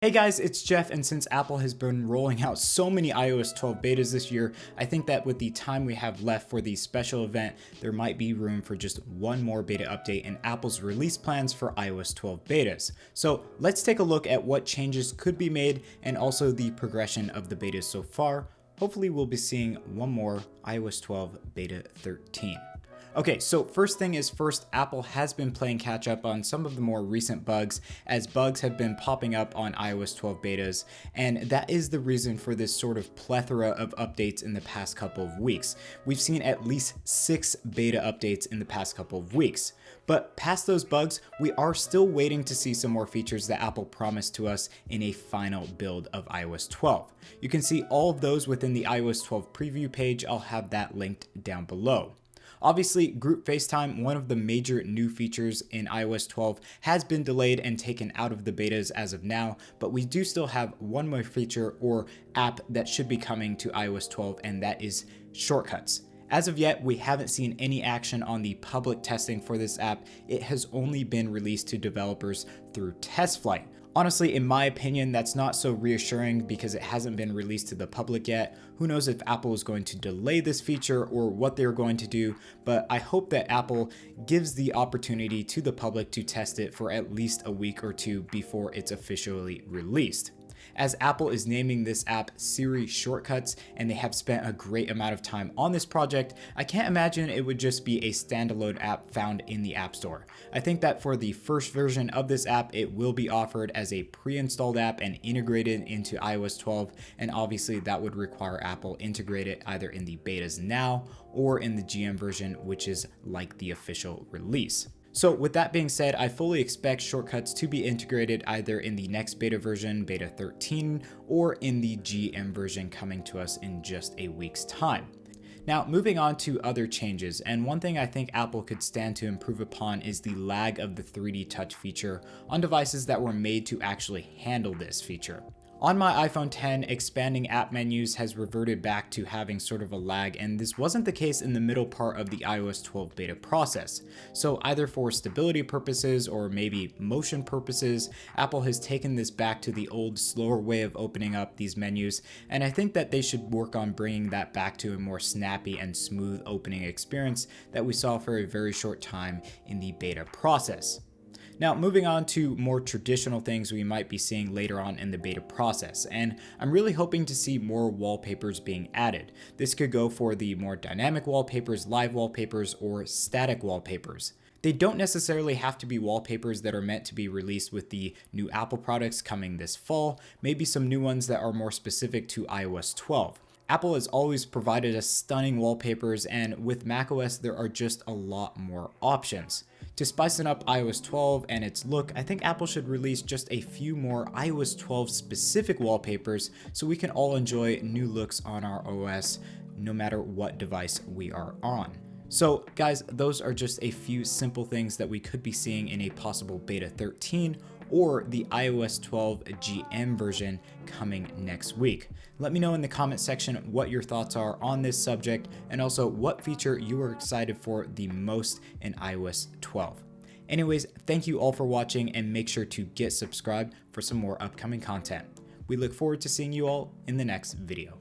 Hey guys, it's Jeff, and since Apple has been rolling out so many iOS 12 betas this year, I think that with the time we have left for the special event, there might be room for just one more beta update in Apple's release plans for iOS 12 betas. So let's take a look at what changes could be made and also the progression of the betas so far. Hopefully we'll be seeing one more iOS 12 beta 13. Okay, so first thing is first, Apple has been playing catch up on some of the more recent bugs, as bugs have been popping up on iOS 12 betas, and that is the reason for this sort of plethora of updates in the past couple of weeks. We've seen at least 6 beta updates in the past couple of weeks. But past those bugs, we are still waiting to see some more features that Apple promised to us in a final build of iOS 12. You can see all of those within the iOS 12 preview page. I'll have that linked down below. Obviously, Group FaceTime, one of the major new features in iOS 12, has been delayed and taken out of the betas as of now, but we do still have one more feature or app that should be coming to iOS 12, and that is shortcuts. As of yet, we haven't seen any action on the public testing for this app. It has only been released to developers through test flight. Honestly, in my opinion, that's not so reassuring because it hasn't been released to the public yet. Who knows if Apple is going to delay this feature or what they're going to do, but I hope that Apple gives the opportunity to the public to test it for at least a week or two before it's officially released. As Apple is naming this app Siri Shortcuts and they have spent a great amount of time on this project, I can't imagine it would just be a standalone app found in the App Store. I think that for the first version of this app, it will be offered as a pre-installed app and integrated into iOS 12, and obviously that would require Apple integrate it either in the betas now or in the GM version, which is like the official release. So with that being said, I fully expect shortcuts to be integrated either in the next beta version, beta 13, or in the GM version coming to us in just a week's time. Now, moving on to other changes, and one thing I think Apple could stand to improve upon is the lag of the 3D Touch feature on devices that were made to actually handle this feature. On my iPhone X, expanding app menus has reverted back to having sort of a lag, and this wasn't the case in the middle part of the iOS 12 beta process. So either for stability purposes or maybe motion purposes, Apple has taken this back to the old, slower way of opening up these menus, and I think that they should work on bringing that back to a more snappy and smooth opening experience that we saw for a very short time in the beta process. Now, moving on to more traditional things we might be seeing later on in the beta process, and I'm really hoping to see more wallpapers being added. This could go for the more dynamic wallpapers, live wallpapers, or static wallpapers. They don't necessarily have to be wallpapers that are meant to be released with the new Apple products coming this fall, maybe some new ones that are more specific to iOS 12. Apple has always provided us stunning wallpapers, and with macOS there are just a lot more options. To spicing up iOS 12 and its look, I think Apple should release just a few more iOS 12 specific wallpapers so we can all enjoy new looks on our OS no matter what device we are on. So guys, those are just a few simple things that we could be seeing in a possible beta 13 or the iOS 12 GM version coming next week. Let me know in the comment section what your thoughts are on this subject, and also what feature you are excited for the most in iOS 12. Anyways, thank you all for watching, and make sure to get subscribed for some more upcoming content. We look forward to seeing you all in the next video.